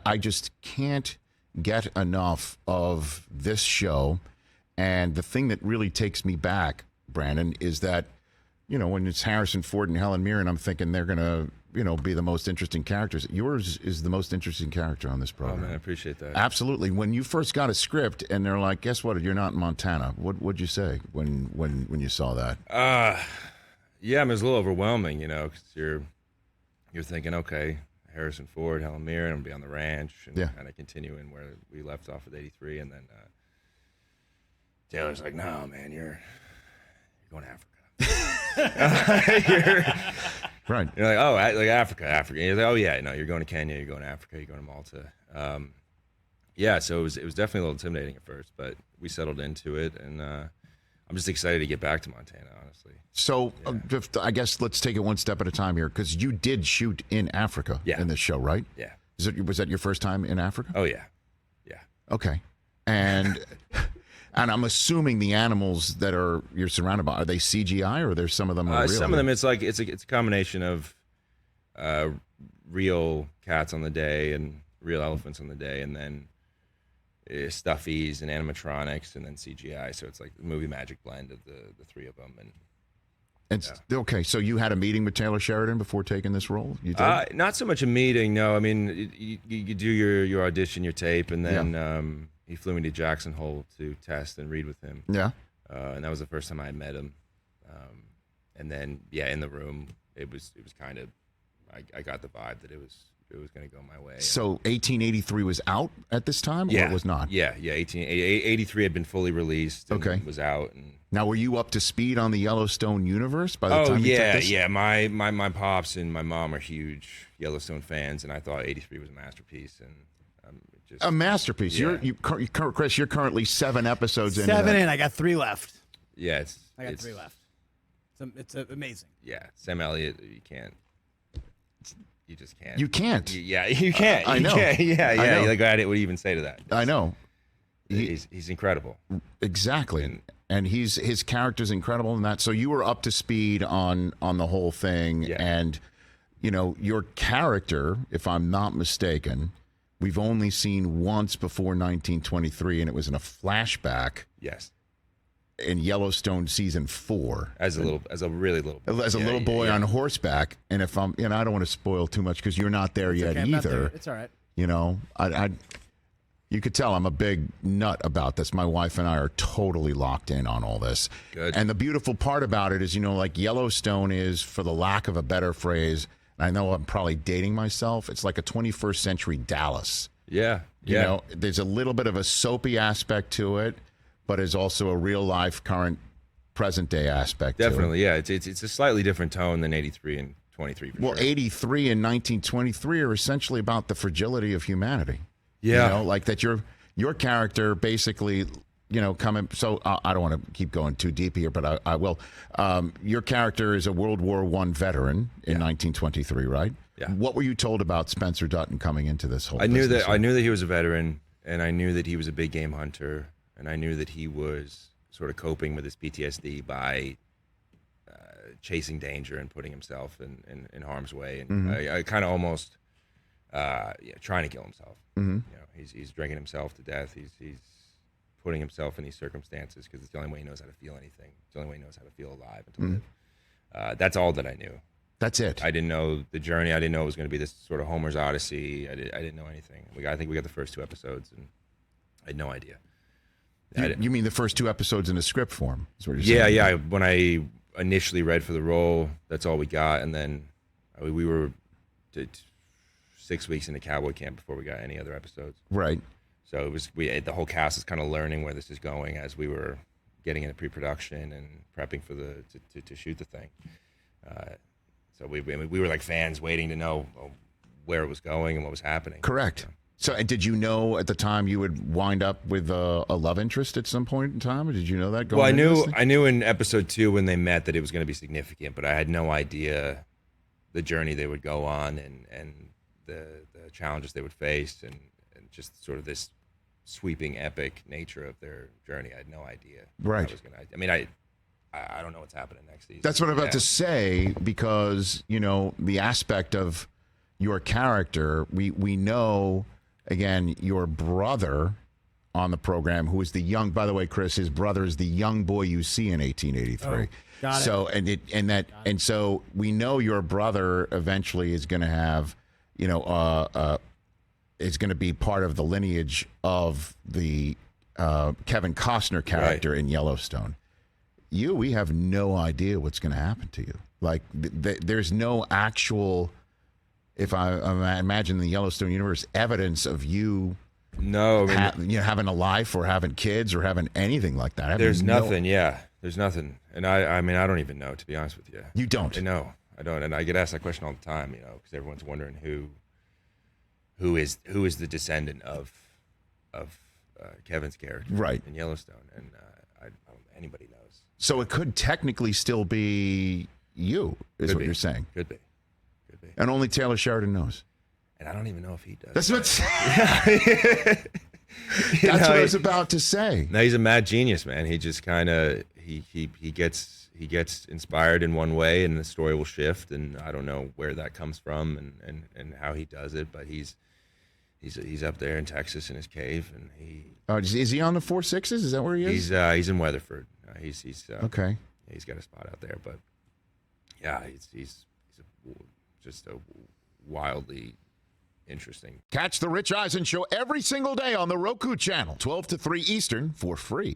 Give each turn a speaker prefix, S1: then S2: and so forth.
S1: I just can't get enough of this show. And the thing that really takes me back, Brandon, is that, when it's Harrison Ford and Helen Mirren, I'm thinking they're going to, be the most interesting characters. Yours is the most interesting character on this program.
S2: Oh, man, I appreciate that.
S1: Absolutely. When you first got a script and they're like, guess what? You're not in Montana. What'd you say when you saw that?
S2: Yeah, it was a little overwhelming, because you're thinking, okay, Harrison Ford, Helen Mirren, I'm going to be on the ranch and kind of continuing where we left off with 83. And then Taylor's like, no, man, you're going to Africa.
S1: Right.
S2: You're like, oh, like Africa. And you're like, oh, yeah, no, you're going to Kenya, you're going to Africa, you're going to Malta. Yeah, so it was definitely a little intimidating at first, but we settled into it, and I'm just excited to get back to Montana, honestly.
S1: So I guess let's take it one step at a time here, because you did shoot in Africa in this show, right?
S2: Yeah.
S1: Was that your first time in Africa?
S2: Oh, yeah. Yeah.
S1: Okay. And and I'm assuming the animals that you're surrounded by, are they CGI or there's some of them are real?
S2: Some of them, it's a combination of real cats on the day and real elephants on the day, and then stuffies and animatronics and then CGI. So it's like the movie magic blend of the three of them.
S1: Okay, so you had a meeting with Taylor Sheridan before taking this role? You did?
S2: Not so much a meeting, no. I mean, you do your audition, your tape, and then he flew me to Jackson Hole to test and read with him. Yeah. And that was the first time I had met him. And then, in the room, it was kind of, I got the vibe that it was going to go my way.
S1: So 1883 was out at this time, or it was not?
S2: Yeah. 1883 had been fully released and was out. And
S1: now, were you up to speed on the Yellowstone universe by the time you took this?
S2: Yeah. My pops and my mom are huge Yellowstone fans, and I thought 83 was a masterpiece. And
S1: a masterpiece. Yeah. Chris, you're currently 7 episodes in.
S3: 7 in. I got 3 left.
S2: Yeah,
S3: I got 3 left. It's amazing.
S2: Yeah, Sam Elliott, you can't. You just can't.
S1: You can't.
S2: You can't.
S1: I know.
S2: Yeah. You're like, what do you even say to that?
S1: I know.
S2: He's incredible.
S1: Exactly. And his character's incredible in that. So you were up to speed on the whole thing. Yeah. And, your character, if I'm not mistaken, we've only seen once before 1923, and it was in a flashback.
S2: Yes.
S1: In Yellowstone season 4,
S2: as a really little boy.
S1: As a little boy on horseback. And if I'm, I don't want to spoil too much because you're not there yet either.
S3: It's all right.
S1: You could tell I'm a big nut about this. My wife and I are totally locked in on all this.
S2: Good.
S1: And the beautiful part about it is, like Yellowstone is, for the lack of a better phrase, and I know I'm probably dating myself, it's like a 21st century Dallas.
S2: Yeah.
S1: There's a little bit of a soapy aspect to it, but is also a real life, current, present day aspect.
S2: Definitely, yeah. It's a slightly different tone than 83 and 23.
S1: Well, sure. 83 and 1923 are essentially about the fragility of humanity.
S2: Yeah,
S1: like that. Your character basically, coming. So I don't want to keep going too deep here, but I will. Your character is a World War I veteran in 1923, right?
S2: Yeah.
S1: What were you told about Spencer Dutton coming into this whole?
S2: I knew that he was a veteran, and I knew that he was a big game hunter. And I knew that he was sort of coping with his PTSD by chasing danger and putting himself in harm's way. And I kind of almost trying to kill himself.
S1: Mm-hmm.
S2: He's drinking himself to death. He's putting himself in these circumstances because it's the only way he knows how to feel anything. It's the only way he knows how to feel alive and to live. That's all that I knew.
S1: That's it.
S2: I didn't know the journey. I didn't know it was going to be this sort of Homer's Odyssey. I didn't know anything. I think we got the first 2 episodes, and I had no idea.
S1: You mean the first 2 episodes in a script form? Is what you're saying?
S2: Yeah. When I initially read for the role, that's all we got, and then we were 6 weeks into cowboy camp before we got any other episodes.
S1: Right.
S2: So it was the whole cast is kind of learning where this is going as we were getting into pre-production and prepping for to shoot the thing. So we were like fans waiting to know where it was going and what was happening.
S1: Correct. So did you know at the time you would wind up with a love interest at some point in time? Or did you know that going into this thing?
S2: I knew in episode 2 when they met that it was going to be significant, but I had no idea the journey they would go on and the challenges they would face and just sort of this sweeping epic nature of their journey. I had no idea.
S1: Right.
S2: I don't know what's happening next season.
S1: That's what I'm about to say, because, the aspect of your character, we know again, your brother on the program, who is the young, by the way, Chris, his brother is the young boy you see in 1883.
S3: Oh, got it.
S1: So, and so we know your brother eventually is going to have, is going to be part of the lineage of the Kevin Costner character in Yellowstone. We have no idea what's going to happen to you. Like, there's no actual, if I imagine the Yellowstone universe, evidence of you.
S2: No, I mean,
S1: having a life or having kids or having anything like that.
S2: There's nothing. Yeah, there's nothing. And I mean, I don't even know, to be honest with you.
S1: You don't?
S2: No, I don't. And I get asked that question all the time, because everyone's wondering who is the descendant of Kevin's character,
S1: right,
S2: in Yellowstone, and I don't think anybody knows.
S1: So it could technically still be you, is what you're saying.
S2: Could be.
S1: And only Taylor Sheridan knows.
S2: And I don't even know if he does.
S1: That's what I was about to say.
S2: No, he's a mad genius, man. He just kind of he gets inspired in one way, and the story will shift. And I don't know where that comes from and how he does it, but he's up there in Texas in his cave, and
S1: is he on the 4.6s? Is that where he is?
S2: He's in Weatherford. He's
S1: okay.
S2: He's got a spot out there, but yeah, he's just a wildly interesting.
S1: Catch the Rich Eisen Show every single day on the Roku channel, 12 to 3 Eastern, for free.